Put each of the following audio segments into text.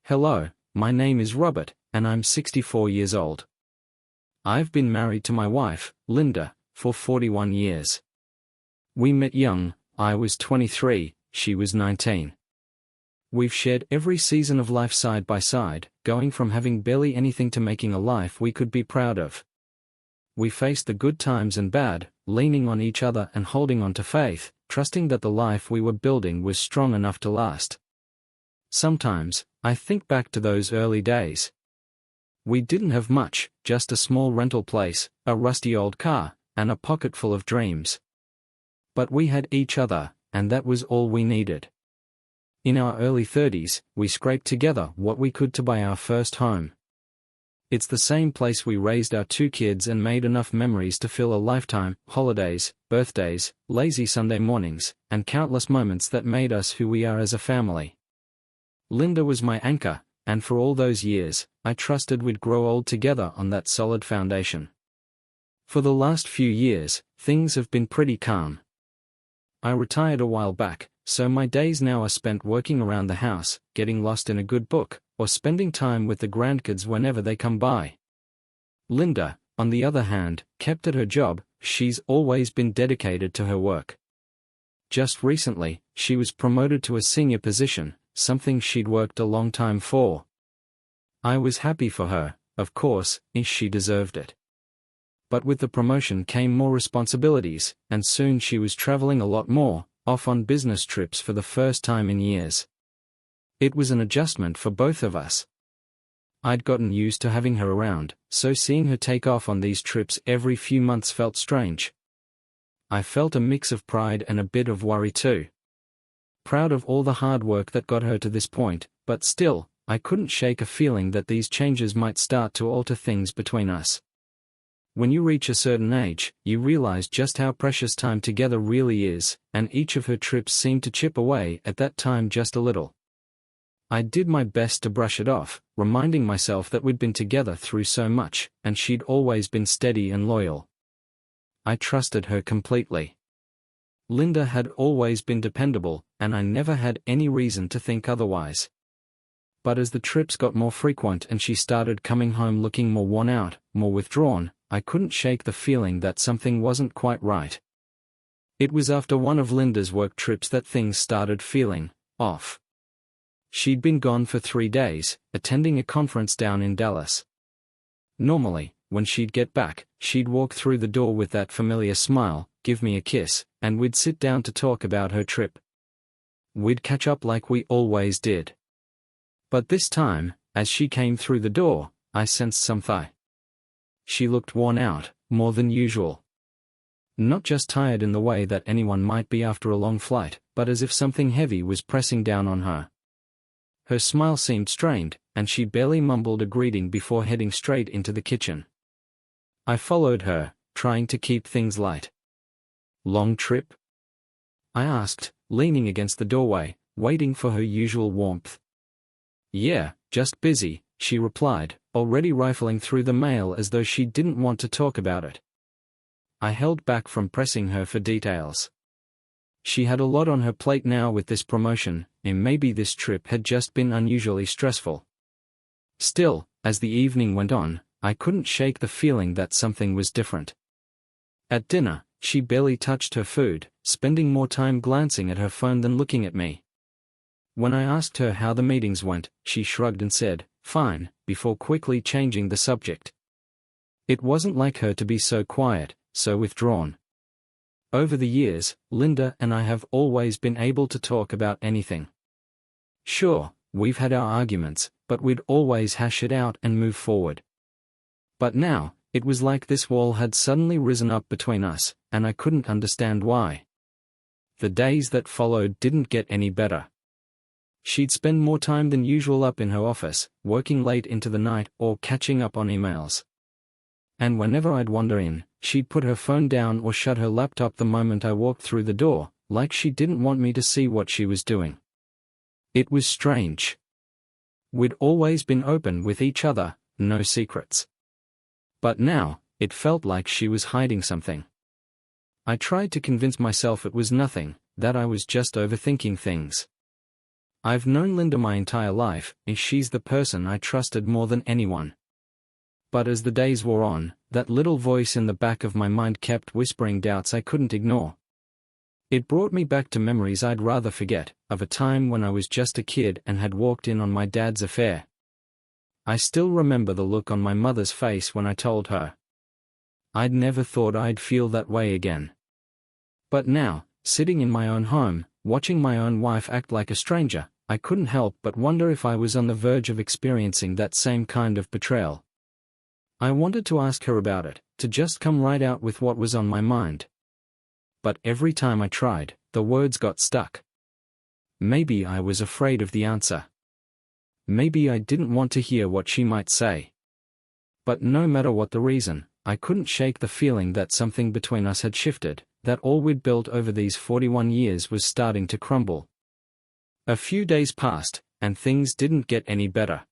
Hello, my name is Robert, and I'm 64 years old. I've been married to my wife, Linda, for 41 years. We met young. I was 23, she was 19. We've shared every season of life side by side, going from having barely anything to making a life we could be proud of. We faced the good times and bad, leaning on each other and holding on to faith, trusting that the life we were building was strong enough to last. Sometimes, I think back to those early days. We didn't have much, just a small rental place, a rusty old car, and a pocket full of dreams. But we had each other, and that was all we needed. In our early 30s, we scraped together what we could to buy our first home. It's the same place we raised our 2 kids and made enough memories to fill a lifetime: holidays, birthdays, lazy Sunday mornings, and countless moments that made us who we are as a family. Linda was my anchor, and for all those years, I trusted we'd grow old together on that solid foundation. For the last few years, things have been pretty calm. I retired a while back, so my days now are spent working around the house, getting lost in a good book, or spending time with the grandkids whenever they come by. Linda, on the other hand, kept at her job. She's always been dedicated to her work. Just recently, she was promoted to a senior position, something she'd worked a long time for. I was happy for her, of course, she deserved it. But with the promotion came more responsibilities, and soon she was traveling a lot more, off on business trips for the first time in years. It was an adjustment for both of us. I'd gotten used to having her around, so seeing her take off on these trips every few months felt strange. I felt a mix of pride and a bit of worry too. Proud of all the hard work that got her to this point, but still, I couldn't shake a feeling that these changes might start to alter things between us. When you reach a certain age, you realize just how precious time together really is, and each of her trips seemed to chip away at that time just a little. I did my best to brush it off, reminding myself that we'd been together through so much, and she'd always been steady and loyal. I trusted her completely. Linda had always been dependable, and I never had any reason to think otherwise. But as the trips got more frequent and she started coming home looking more worn out, more withdrawn, I couldn't shake the feeling that something wasn't quite right. It was after one of Linda's work trips that things started feeling off. She'd been gone for 3 days, attending a conference down in Dallas. Normally, when she'd get back, she'd walk through the door with that familiar smile, give me a kiss, and we'd sit down to talk about her trip. We'd catch up like we always did. But this time, as she came through the door, I sensed something. She looked worn out, more than usual. Not just tired in the way that anyone might be after a long flight, but as if something heavy was pressing down on her. Her smile seemed strained, and she barely mumbled a greeting before heading straight into the kitchen. I followed her, trying to keep things light. "Long trip?" I asked, leaning against the doorway, waiting for her usual warmth. "Yeah, just busy," she replied, already rifling through the mail as though she didn't want to talk about it. I held back from pressing her for details. She had a lot on her plate now with this promotion, and maybe this trip had just been unusually stressful. Still, as the evening went on, I couldn't shake the feeling that something was different. At dinner, she barely touched her food, spending more time glancing at her phone than looking at me. When I asked her how the meetings went, she shrugged and said, "Fine," before quickly changing the subject. It wasn't like her to be so quiet, so withdrawn. Over the years, Linda and I have always been able to talk about anything. Sure, we've had our arguments, but we'd always hash it out and move forward. But now, it was like this wall had suddenly risen up between us, and I couldn't understand why. The days that followed didn't get any better. She'd spend more time than usual up in her office, working late into the night or catching up on emails. And whenever I'd wander in, she'd put her phone down or shut her laptop the moment I walked through the door, like she didn't want me to see what she was doing. It was strange. We'd always been open with each other, no secrets. But now, it felt like she was hiding something. I tried to convince myself it was nothing, that I was just overthinking things. I've known Linda my entire life, and she's the person I trusted more than anyone. But as the days wore on, that little voice in the back of my mind kept whispering doubts I couldn't ignore. It brought me back to memories I'd rather forget, of a time when I was just a kid and had walked in on my dad's affair. I still remember the look on my mother's face when I told her. I'd never thought I'd feel that way again. But now, sitting in my own home, watching my own wife act like a stranger, I couldn't help but wonder if I was on the verge of experiencing that same kind of betrayal. I wanted to ask her about it, to just come right out with what was on my mind. But every time I tried, the words got stuck. Maybe I was afraid of the answer. Maybe I didn't want to hear what she might say. But no matter what the reason, I couldn't shake the feeling that something between us had shifted, that all we'd built over these 41 years was starting to crumble. A few days passed, and things didn't get any better.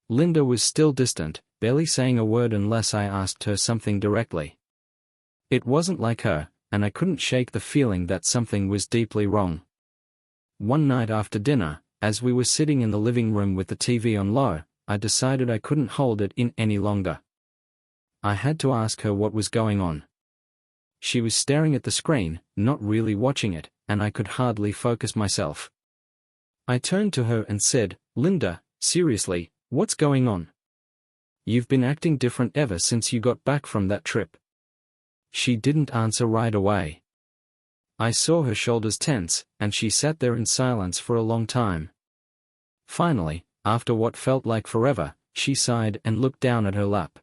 Linda was still distant, barely saying a word unless I asked her something directly. It wasn't like her, and I couldn't shake the feeling that something was deeply wrong. One night after dinner, as we were sitting in the living room with the TV on low, I decided I couldn't hold it in any longer. I had to ask her what was going on. She was staring at the screen, not really watching it, and I could hardly focus myself. I turned to her and said, "Linda, seriously, what's going on? You've been acting different ever since you got back from that trip." She didn't answer right away. I saw her shoulders tense, and she sat there in silence for a long time. Finally, after what felt like forever, she sighed and looked down at her lap.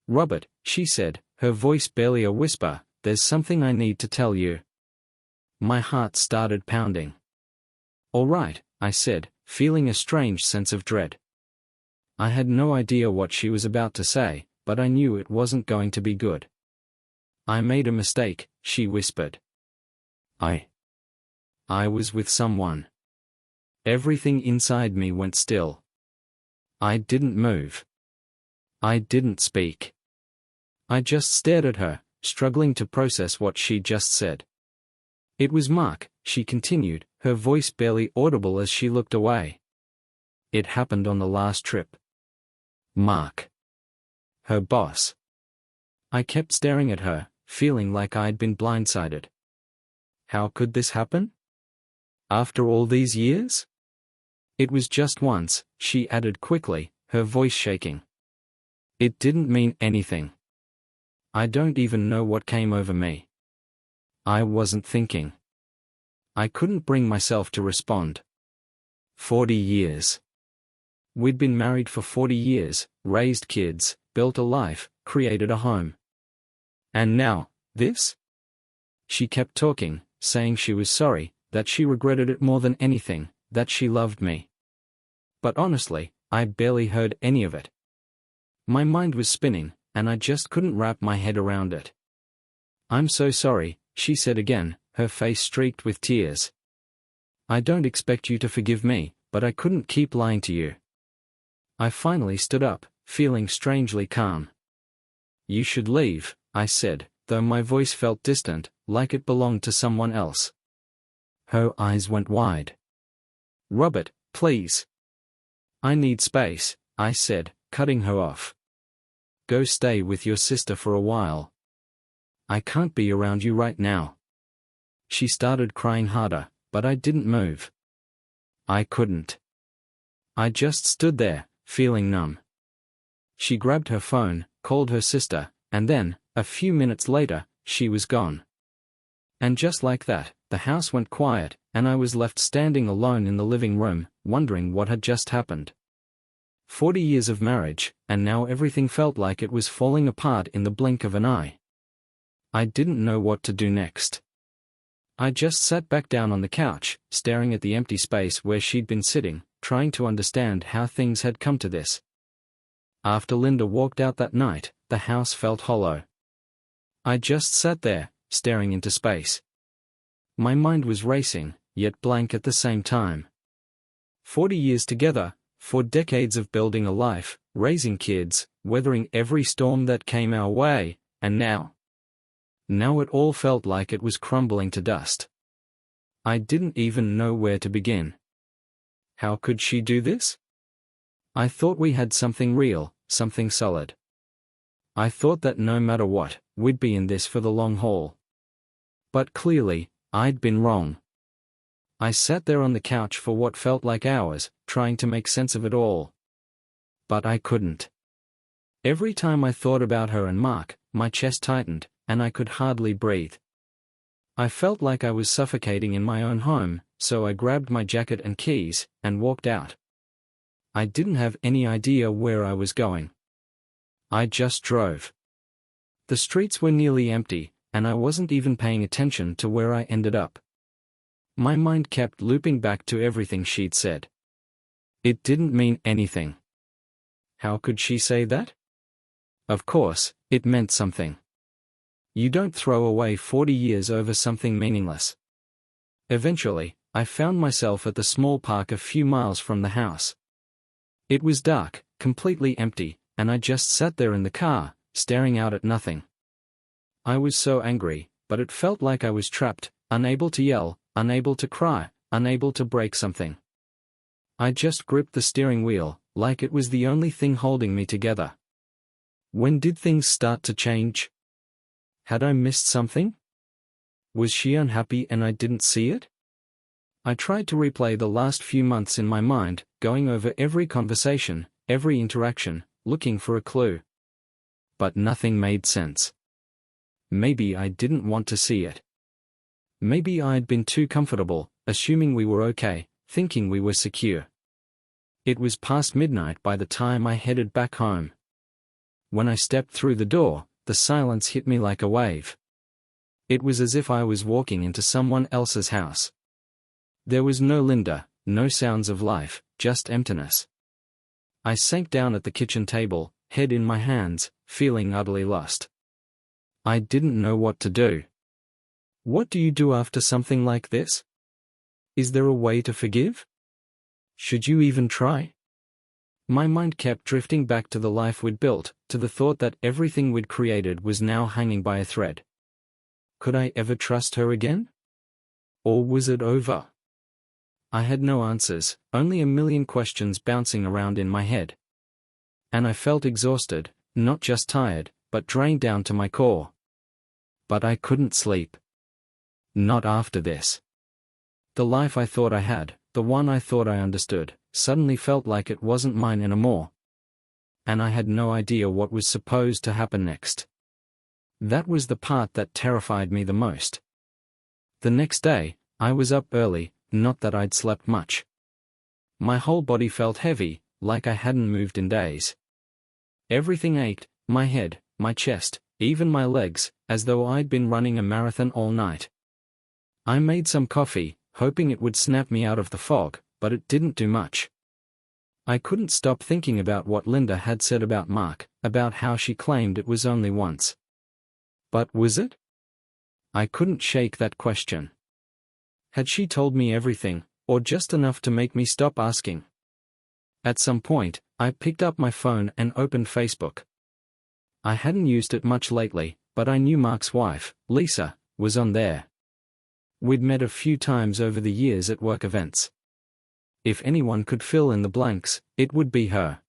"Robert," she said, her voice barely a whisper, "there's something I need to tell you." My heart started pounding. "All right," I said, feeling a strange sense of dread. I had no idea what she was about to say, but I knew it wasn't going to be good. "I made a mistake," she whispered. I was with someone." Everything inside me went still. I didn't move. I didn't speak. I just stared at her, struggling to process what she just said. "It was Mark," she continued, her voice barely audible as she looked away. "It happened on the last trip." Mark. Her boss. I kept staring at her, feeling like I'd been blindsided. How could this happen? After all these years? "It was just once," she added quickly, her voice shaking. "It didn't mean anything. I don't even know what came over me. I wasn't thinking." I couldn't bring myself to respond. 40 years. We'd been married for 40 years, raised kids, built a life, created a home. And now, this? She kept talking, saying she was sorry, that she regretted it more than anything, that she loved me. But honestly, I barely heard any of it. My mind was spinning, and I just couldn't wrap my head around it. "I'm so sorry," she said again, her face streaked with tears. "I don't expect you to forgive me, but I couldn't keep lying to you." I finally stood up, feeling strangely calm. "You should leave," I said, though my voice felt distant, like it belonged to someone else. Her eyes went wide. "Robert, please." "I need space," I said, cutting her off. "Go stay with your sister for a while. I can't be around you right now." She started crying harder, but I didn't move. I couldn't. I just stood there, feeling numb. She grabbed her phone, called her sister, and then, a few minutes later, she was gone. And just like that, the house went quiet, and I was left standing alone in the living room, wondering what had just happened. 40 years of marriage, and now everything felt like it was falling apart in the blink of an eye. I didn't know what to do next. I just sat back down on the couch, staring at the empty space where she'd been sitting, trying to understand how things had come to this. After Linda walked out that night, the house felt hollow. I just sat there, staring into space. My mind was racing, yet blank at the same time. 40 years together, 4 decades of building a life, raising kids, weathering every storm that came our way, and now it all felt like it was crumbling to dust. I didn't even know where to begin. How could she do this? I thought we had something real, something solid. I thought that no matter what, we'd be in this for the long haul. But clearly, I'd been wrong. I sat there on the couch for what felt like hours, trying to make sense of it all. But I couldn't. Every time I thought about her and Mark, my chest tightened, and I could hardly breathe. I felt like I was suffocating in my own home, so I grabbed my jacket and keys, and walked out. I didn't have any idea where I was going. I just drove. The streets were nearly empty, and I wasn't even paying attention to where I ended up. My mind kept looping back to everything she'd said. It didn't mean anything. How could she say that? Of course, it meant something. You don't throw away 40 years over something meaningless. Eventually, I found myself at the small park a few miles from the house. It was dark, completely empty, and I just sat there in the car, staring out at nothing. I was so angry, but it felt like I was trapped, unable to yell, unable to cry, unable to break something. I just gripped the steering wheel, like it was the only thing holding me together. When did things start to change? Had I missed something? Was she unhappy and I didn't see it? I tried to replay the last few months in my mind, going over every conversation, every interaction, looking for a clue. But nothing made sense. Maybe I didn't want to see it. Maybe I'd been too comfortable, assuming we were okay, thinking we were secure. It was past midnight by the time I headed back home. When I stepped through the door, the silence hit me like a wave. It was as if I was walking into someone else's house. There was no Linda, no sounds of life, just emptiness. I sank down at the kitchen table, head in my hands, feeling utterly lost. I didn't know what to do. What do you do after something like this? Is there a way to forgive? Should you even try? My mind kept drifting back to the life we'd built, to the thought that everything we'd created was now hanging by a thread. Could I ever trust her again? Or was it over? I had no answers, only a million questions bouncing around in my head. And I felt exhausted, not just tired, but drained down to my core. But I couldn't sleep. Not after this. The life I thought I had, the one I thought I understood, suddenly felt like it wasn't mine anymore. And I had no idea what was supposed to happen next. That was the part that terrified me the most. The next day, I was up early, not that I'd slept much. My whole body felt heavy, like I hadn't moved in days. Everything ached, my head, my chest, even my legs, as though I'd been running a marathon all night. I made some coffee, hoping it would snap me out of the fog, but it didn't do much. I couldn't stop thinking about what Linda had said about Mark, about how she claimed it was only once. But was it? I couldn't shake that question. Had she told me everything, or just enough to make me stop asking? At some point, I picked up my phone and opened Facebook. I hadn't used it much lately, but I knew Mark's wife, Lisa, was on there. We'd met a few times over the years at work events. If anyone could fill in the blanks, it would be her.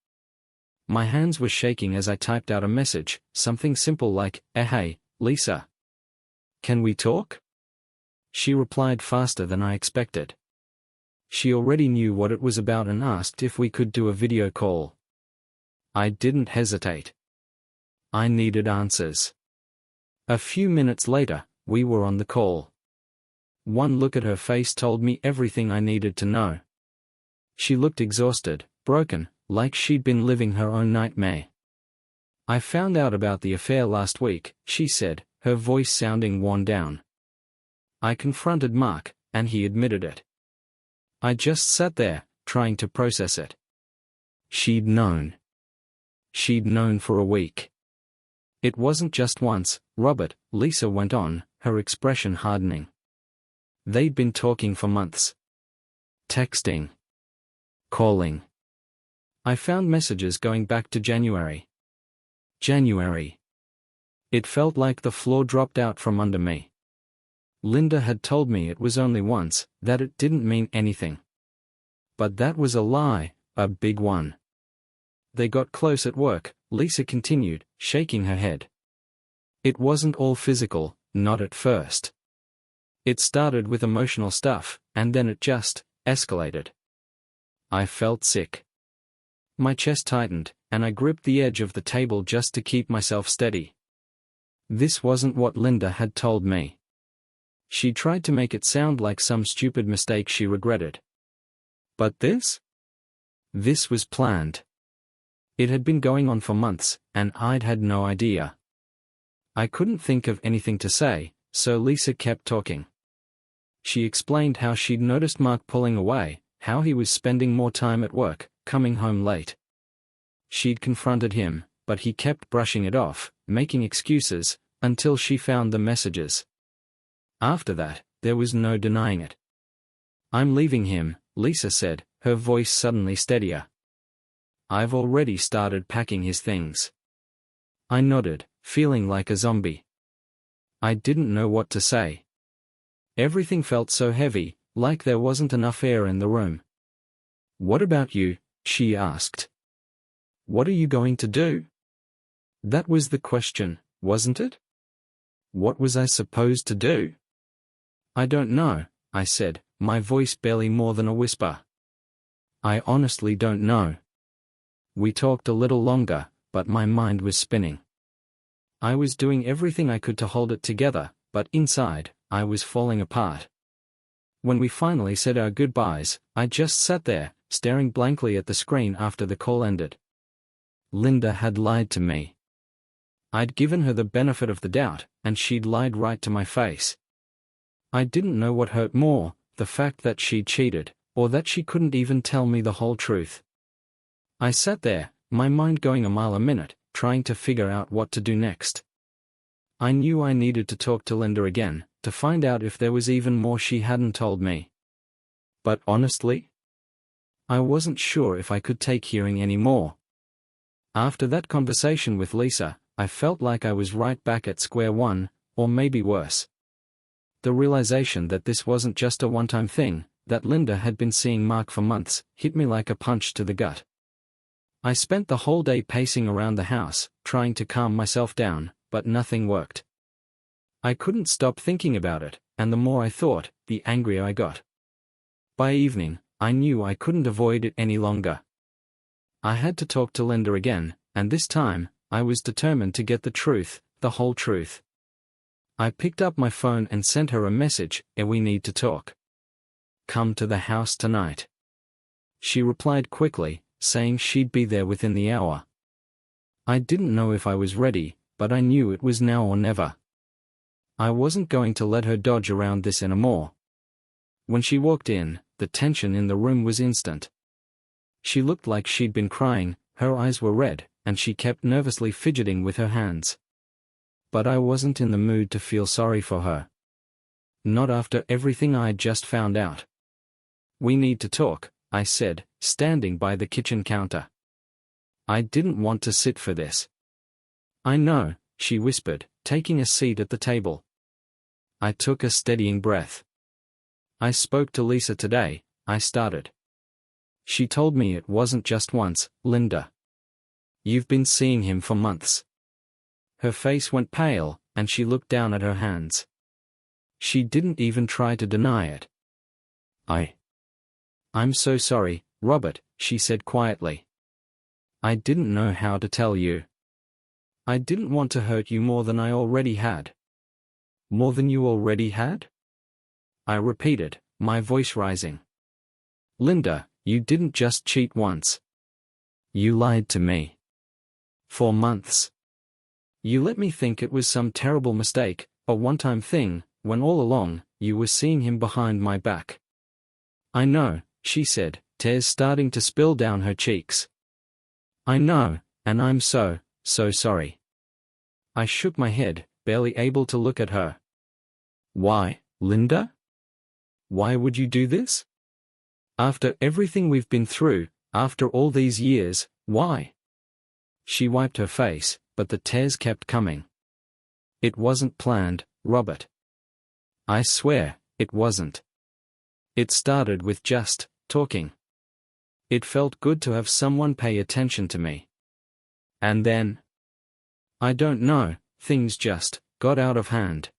My hands were shaking as I typed out a message, something simple like, hey, Lisa. Can we talk? She replied faster than I expected. She already knew what it was about and asked if we could do a video call. I didn't hesitate. I needed answers. A few minutes later, we were on the call. One look at her face told me everything I needed to know. She looked exhausted, broken, like she'd been living her own nightmare. I found out about the affair last week, she said, her voice sounding worn down. I confronted Mark, and he admitted it. I just sat there, trying to process it. She'd known. She'd known for a week. It wasn't just once, Robert, Lisa went on, her expression hardening. They'd been talking for months. Texting. Calling. I found messages going back to January. January. It felt like the floor dropped out from under me. Linda had told me it was only once, that it didn't mean anything. But that was a lie, a big one. They got close at work, Lisa continued, shaking her head. It wasn't all physical, not at first. It started with emotional stuff, and then it just escalated. I felt sick. My chest tightened, and I gripped the edge of the table just to keep myself steady. This wasn't what Linda had told me. She tried to make it sound like some stupid mistake she regretted. But this? This was planned. It had been going on for months, and I'd had no idea. I couldn't think of anything to say, so Lisa kept talking. She explained how she'd noticed Mark pulling away, how he was spending more time at work, coming home late. She'd confronted him, but he kept brushing it off, making excuses, until she found the messages. After that, there was no denying it. I'm leaving him, Lisa said, her voice suddenly steadier. I've already started packing his things. I nodded, feeling like a zombie. I didn't know what to say. Everything felt so heavy, like there wasn't enough air in the room. What about you? She asked. What are you going to do? That was the question, wasn't it? What was I supposed to do? I don't know, I said, my voice barely more than a whisper. I honestly don't know. We talked a little longer, but my mind was spinning. I was doing everything I could to hold it together, but inside, I was falling apart. When we finally said our goodbyes, I just sat there, staring blankly at the screen after the call ended. Linda had lied to me. I'd given her the benefit of the doubt, and she'd lied right to my face. I didn't know what hurt more, the fact that she'd cheated, or that she couldn't even tell me the whole truth. I sat there, my mind going a mile a minute, trying to figure out what to do next. I knew I needed to talk to Linda again, to find out if there was even more she hadn't told me. But honestly, I wasn't sure if I could take hearing any more. After that conversation with Lisa, I felt like I was right back at square one, or maybe worse. The realization that this wasn't just a one-time thing, that Linda had been seeing Mark for months, hit me like a punch to the gut. I spent the whole day pacing around the house, trying to calm myself down, but nothing worked. I couldn't stop thinking about it, and the more I thought, the angrier I got. By evening, I knew I couldn't avoid it any longer. I had to talk to Linda again, and this time, I was determined to get the truth, the whole truth. I picked up my phone and sent her a message, we need to talk. Come to the house tonight. She replied quickly, saying she'd be there within the hour. I didn't know if I was ready, but I knew it was now or never. I wasn't going to let her dodge around this anymore. When she walked in, the tension in the room was instant. She looked like she'd been crying, her eyes were red, and she kept nervously fidgeting with her hands. But I wasn't in the mood to feel sorry for her. Not after everything I'd just found out. We need to talk, I said, standing by the kitchen counter. I didn't want to sit for this. I know, she whispered, taking a seat at the table. I took a steadying breath. I spoke to Lisa today, I started. She told me it wasn't just once, Linda. You've been seeing him for months. Her face went pale, and she looked down at her hands. She didn't even try to deny it. I'm so sorry, Robert, she said quietly. I didn't know how to tell you. I didn't want to hurt you more than I already had. More than you already had? I repeated, my voice rising. Linda, you didn't just cheat once. You lied to me. For months. You let me think it was some terrible mistake, a one-time thing, when all along, you were seeing him behind my back. I know, she said, tears starting to spill down her cheeks. I know, and I'm so sorry. I shook my head, barely able to look at her. Why, Linda? Why would you do this? After everything we've been through, after all these years, why? She wiped her face, but the tears kept coming. It wasn't planned, Robert. I swear, it wasn't. It started with just talking. It felt good to have someone pay attention to me. And then? I don't know, things just got out of hand.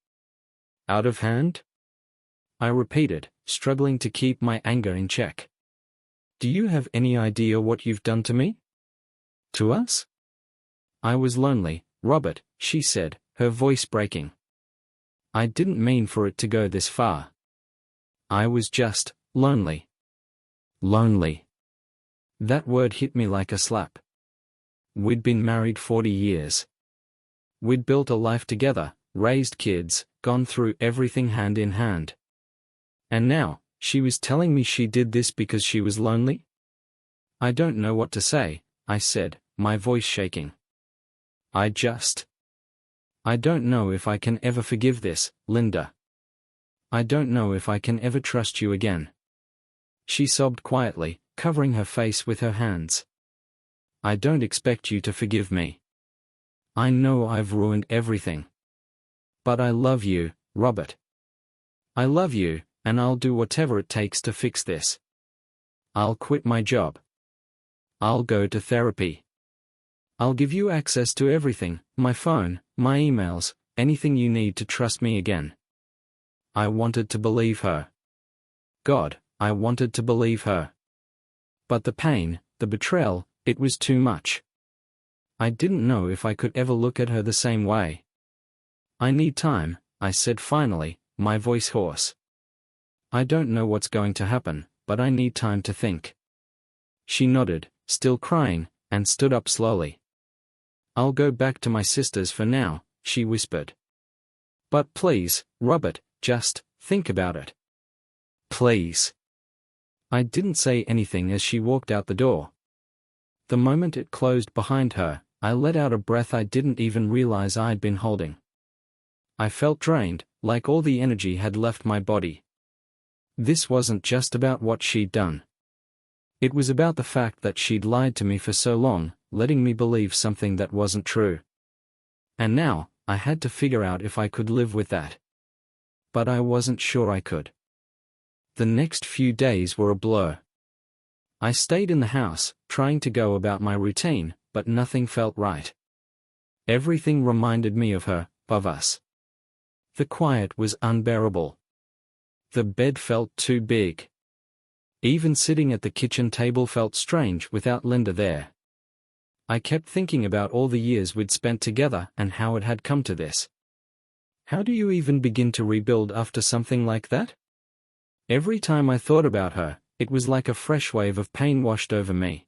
Out of hand? I repeated, struggling to keep my anger in check. Do you have any idea what you've done to me? To us? I was lonely, Robert, she said, her voice breaking. I didn't mean for it to go this far. I was just lonely. Lonely. That word hit me like a slap. We'd been married 40 years. We'd built a life together, raised kids, gone through everything hand in hand. And now, she was telling me she did this because she was lonely? I don't know what to say, I said, my voice shaking. I don't know if I can ever forgive this, Linda. I don't know if I can ever trust you again. She sobbed quietly, covering her face with her hands. I don't expect you to forgive me. I know I've ruined everything. But I love you, Robert. I love you, and I'll do whatever it takes to fix this. I'll quit my job. I'll go to therapy. I'll give you access to everything, my phone, my emails, anything you need to trust me again. I wanted to believe her. God, I wanted to believe her. But the pain, the betrayal, it was too much. I didn't know if I could ever look at her the same way. I need time, I said finally, my voice hoarse. I don't know what's going to happen, but I need time to think. She nodded, still crying, and stood up slowly. I'll go back to my sister's for now, she whispered. But please, Robert, just think about it. Please. I didn't say anything as she walked out the door. The moment it closed behind her, I let out a breath I didn't even realize I'd been holding. I felt drained, like all the energy had left my body. This wasn't just about what she'd done. It was about the fact that she'd lied to me for so long, letting me believe something that wasn't true. And now, I had to figure out if I could live with that. But I wasn't sure I could. The next few days were a blur. I stayed in the house, trying to go about my routine, but nothing felt right. Everything reminded me of her, of us. The quiet was unbearable. The bed felt too big. Even sitting at the kitchen table felt strange without Linda there. I kept thinking about all the years we'd spent together and how it had come to this. How do you even begin to rebuild after something like that? Every time I thought about her, it was like a fresh wave of pain washed over me.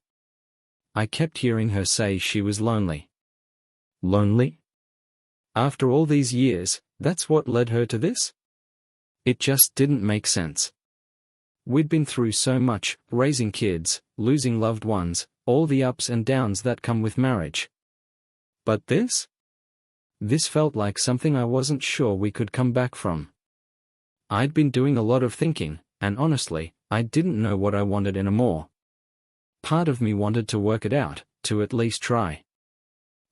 I kept hearing her say she was lonely. Lonely? After all these years, that's what led her to this? It just didn't make sense. We'd been through so much, raising kids, losing loved ones, all the ups and downs that come with marriage. But this? This felt like something I wasn't sure we could come back from. I'd been doing a lot of thinking, and honestly, I didn't know what I wanted anymore. Part of me wanted to work it out, to at least try.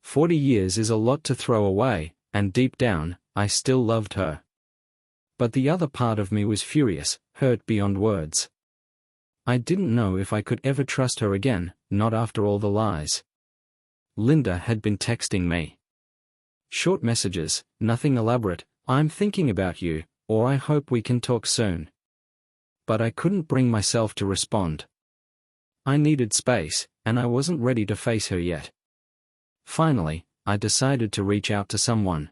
40 years is a lot to throw away, and deep down, I still loved her. But the other part of me was furious, hurt beyond words. I didn't know if I could ever trust her again, not after all the lies. Linda had been texting me. Short messages, nothing elaborate, I'm thinking about you, or I hope we can talk soon. But I couldn't bring myself to respond. I needed space, and I wasn't ready to face her yet. Finally, I decided to reach out to someone.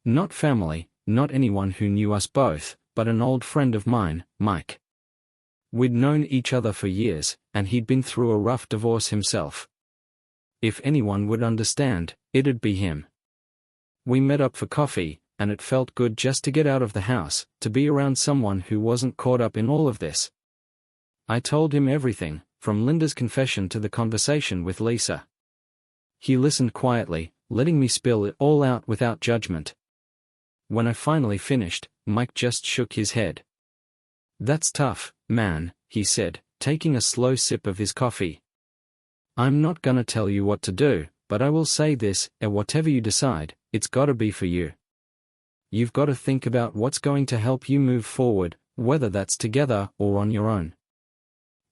Not family, not anyone who knew us both, but an old friend of mine, Mike. We'd known each other for years, and he'd been through a rough divorce himself. If anyone would understand, it'd be him. We met up for coffee, and it felt good just to get out of the house, to be around someone who wasn't caught up in all of this. I told him everything, from Linda's confession to the conversation with Lisa. He listened quietly, letting me spill it all out without judgment. When I finally finished, Mike just shook his head. That's tough, man, he said, taking a slow sip of his coffee. I'm not gonna tell you what to do, but I will say this, whatever you decide, it's gotta be for you. You've gotta think about what's going to help you move forward, whether that's together or on your own.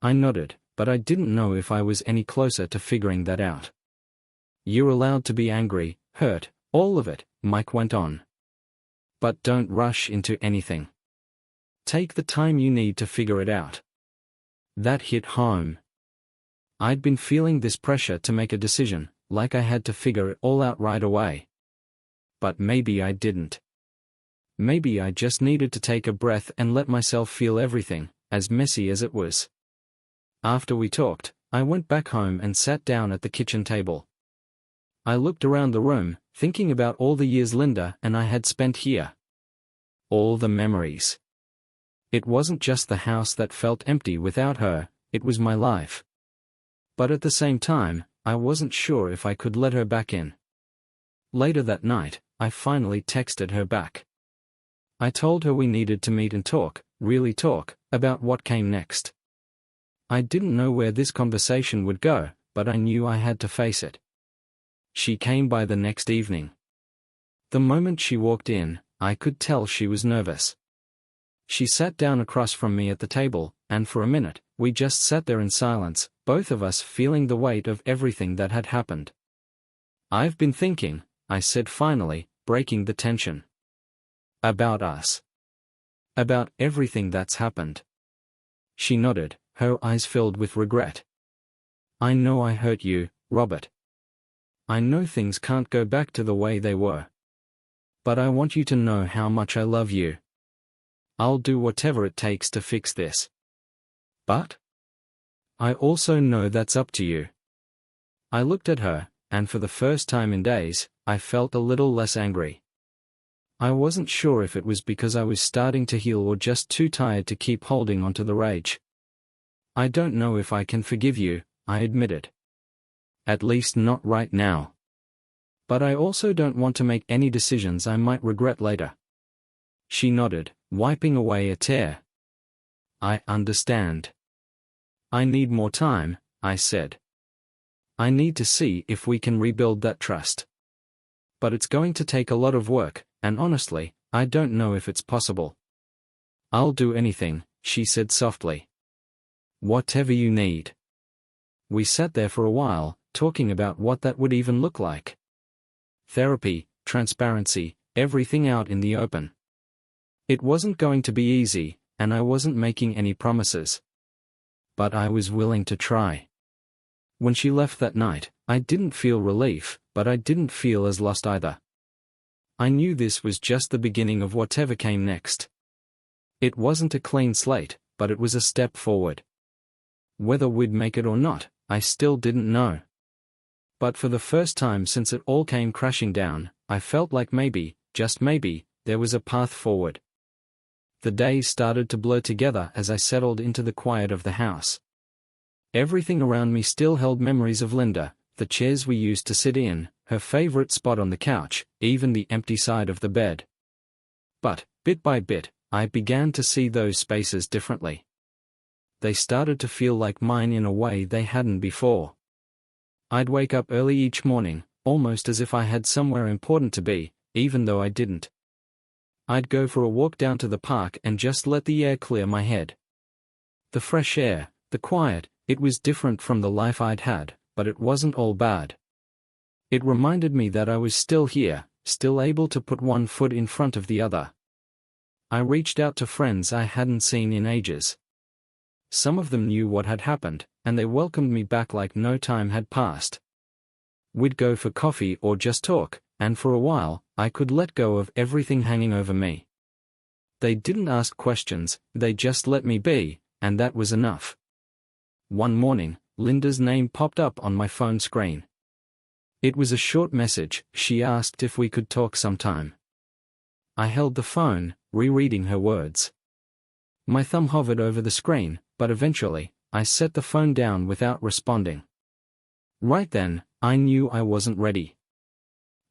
I nodded, but I didn't know if I was any closer to figuring that out. You're allowed to be angry, hurt, all of it, Mike went on. But don't rush into anything. Take the time you need to figure it out. That hit home. I'd been feeling this pressure to make a decision, like I had to figure it all out right away. But maybe I didn't. Maybe I just needed to take a breath and let myself feel everything, as messy as it was. After we talked, I went back home and sat down at the kitchen table. I looked around the room, thinking about all the years Linda and I had spent here. All the memories. It wasn't just the house that felt empty without her, it was my life. But at the same time, I wasn't sure if I could let her back in. Later that night, I finally texted her back. I told her we needed to meet and talk, really talk, about what came next. I didn't know where this conversation would go, but I knew I had to face it. She came by the next evening. The moment she walked in, I could tell she was nervous. She sat down across from me at the table, and for a minute, we just sat there in silence, both of us feeling the weight of everything that had happened. I've been thinking, I said finally, breaking the tension. About us. About everything that's happened. She nodded, her eyes filled with regret. I know I hurt you, Robert. I know things can't go back to the way they were. But I want you to know how much I love you. I'll do whatever it takes to fix this. But I also know that's up to you. I looked at her, and for the first time in days, I felt a little less angry. I wasn't sure if it was because I was starting to heal or just too tired to keep holding onto the rage. I don't know if I can forgive you, I admitted. At least not right now. But I also don't want to make any decisions I might regret later. She nodded, wiping away a tear. I understand. I need more time, I said. I need to see if we can rebuild that trust. But it's going to take a lot of work, and honestly, I don't know if it's possible. I'll do anything, she said softly. Whatever you need. We sat there for a while, talking about what that would even look like. Therapy, transparency, everything out in the open. It wasn't going to be easy, and I wasn't making any promises. But I was willing to try. When she left that night, I didn't feel relief, but I didn't feel as lost either. I knew this was just the beginning of whatever came next. It wasn't a clean slate, but it was a step forward. Whether we'd make it or not, I still didn't know. But for the first time since it all came crashing down, I felt like maybe, just maybe, there was a path forward. The days started to blur together as I settled into the quiet of the house. Everything around me still held memories of Linda, the chairs we used to sit in, her favorite spot on the couch, even the empty side of the bed. But, bit by bit, I began to see those spaces differently. They started to feel like mine in a way they hadn't before. I'd wake up early each morning, almost as if I had somewhere important to be, even though I didn't. I'd go for a walk down to the park and just let the air clear my head. The fresh air, the quiet, it was different from the life I'd had, but it wasn't all bad. It reminded me that I was still here, still able to put one foot in front of the other. I reached out to friends I hadn't seen in ages. Some of them knew what had happened, and they welcomed me back like no time had passed. We'd go for coffee or just talk, and for a while, I could let go of everything hanging over me. They didn't ask questions, they just let me be, and that was enough. One morning, Linda's name popped up on my phone screen. It was a short message. She asked if we could talk sometime. I held the phone, rereading her words. My thumb hovered over the screen, but eventually, I set the phone down without responding. Right then, I knew I wasn't ready.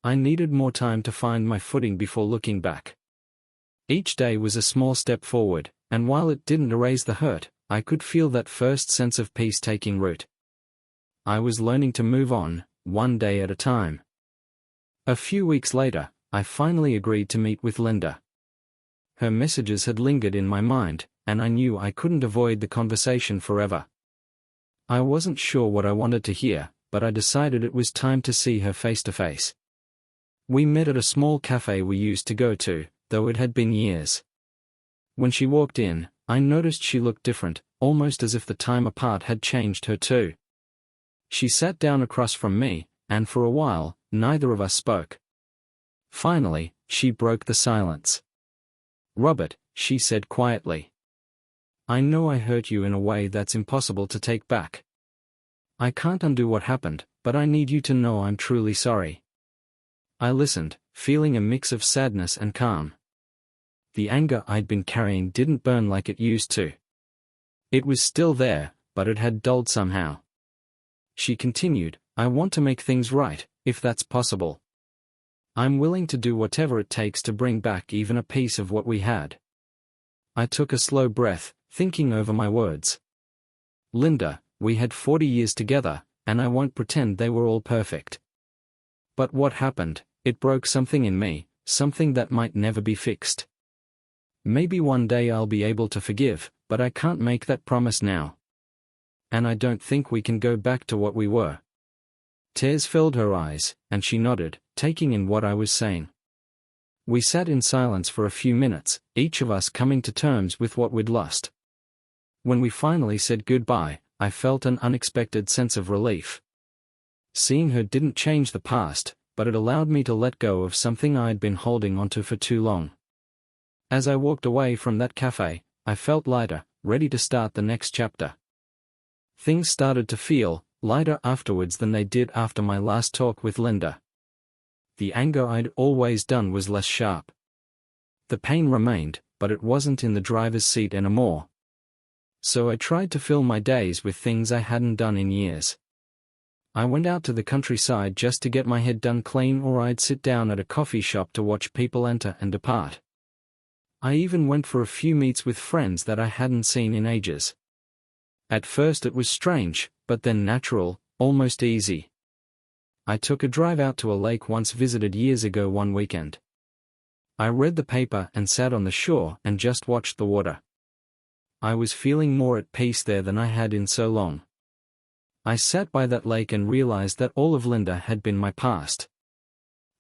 I needed more time to find my footing before looking back. Each day was a small step forward, and while it didn't erase the hurt, I could feel that first sense of peace taking root. I was learning to move on, one day at a time. A few weeks later, I finally agreed to meet with Linda. Her messages had lingered in my mind, and I knew I couldn't avoid the conversation forever. I wasn't sure what I wanted to hear, but I decided it was time to see her face to face. We met at a small cafe we used to go to, though it had been years. When she walked in, I noticed she looked different, almost as if the time apart had changed her too. She sat down across from me, and for a while, neither of us spoke. Finally, she broke the silence. "Robert," she said quietly. "I know I hurt you in a way that's impossible to take back. I can't undo what happened, but I need you to know I'm truly sorry." I listened, feeling a mix of sadness and calm. The anger I'd been carrying didn't burn like it used to. It was still there, but it had dulled somehow. She continued, "I want to make things right, if that's possible. I'm willing to do whatever it takes to bring back even a piece of what we had." I took a slow breath, thinking over my words. "Linda, we had 40 years together, and I won't pretend they were all perfect. But what happened, it broke something in me, something that might never be fixed. Maybe one day I'll be able to forgive, but I can't make that promise now. And I don't think we can go back to what we were." Tears filled her eyes, and she nodded, taking in what I was saying. We sat in silence for a few minutes, each of us coming to terms with what we'd lost. When we finally said goodbye, I felt an unexpected sense of relief. Seeing her didn't change the past, but it allowed me to let go of something I'd been holding onto for too long. As I walked away from that cafe, I felt lighter, ready to start the next chapter. Things started to feel lighter afterwards than they did after my last talk with Linda. The anger I'd always done was less sharp. The pain remained, but it wasn't in the driver's seat anymore. So I tried to fill my days with things I hadn't done in years. I went out to the countryside just to get my head done clean, or I'd sit down at a coffee shop to watch people enter and depart. I even went for a few meets with friends that I hadn't seen in ages. At first it was strange, but then natural, almost easy. I took a drive out to a lake once visited years ago one weekend. I read the paper and sat on the shore and just watched the water. I was feeling more at peace there than I had in so long. I sat by that lake and realized that all of Linda had been my past.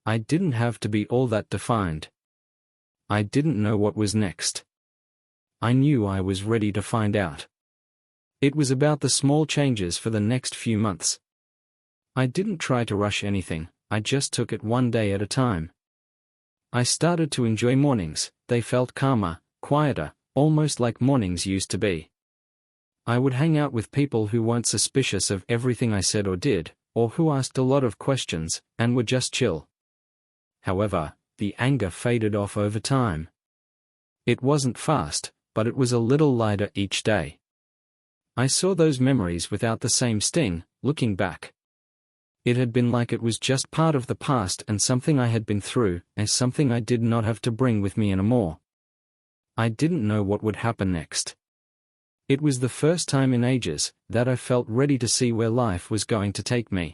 I didn't have to be all that defined. I didn't know what was next. I knew I was ready to find out. It was about the small changes for the next few months. I didn't try to rush anything, I just took it one day at a time. I started to enjoy mornings, they felt calmer, quieter, almost like mornings used to be. I would hang out with people who weren't suspicious of everything I said or did, or who asked a lot of questions, and were just chill. However, the anger faded off over time. It wasn't fast, but it was a little lighter each day. I saw those memories without the same sting, looking back. It had been like it was just part of the past and something I had been through, and something I did not have to bring with me anymore. I didn't know what would happen next. It was the first time in ages that I felt ready to see where life was going to take me.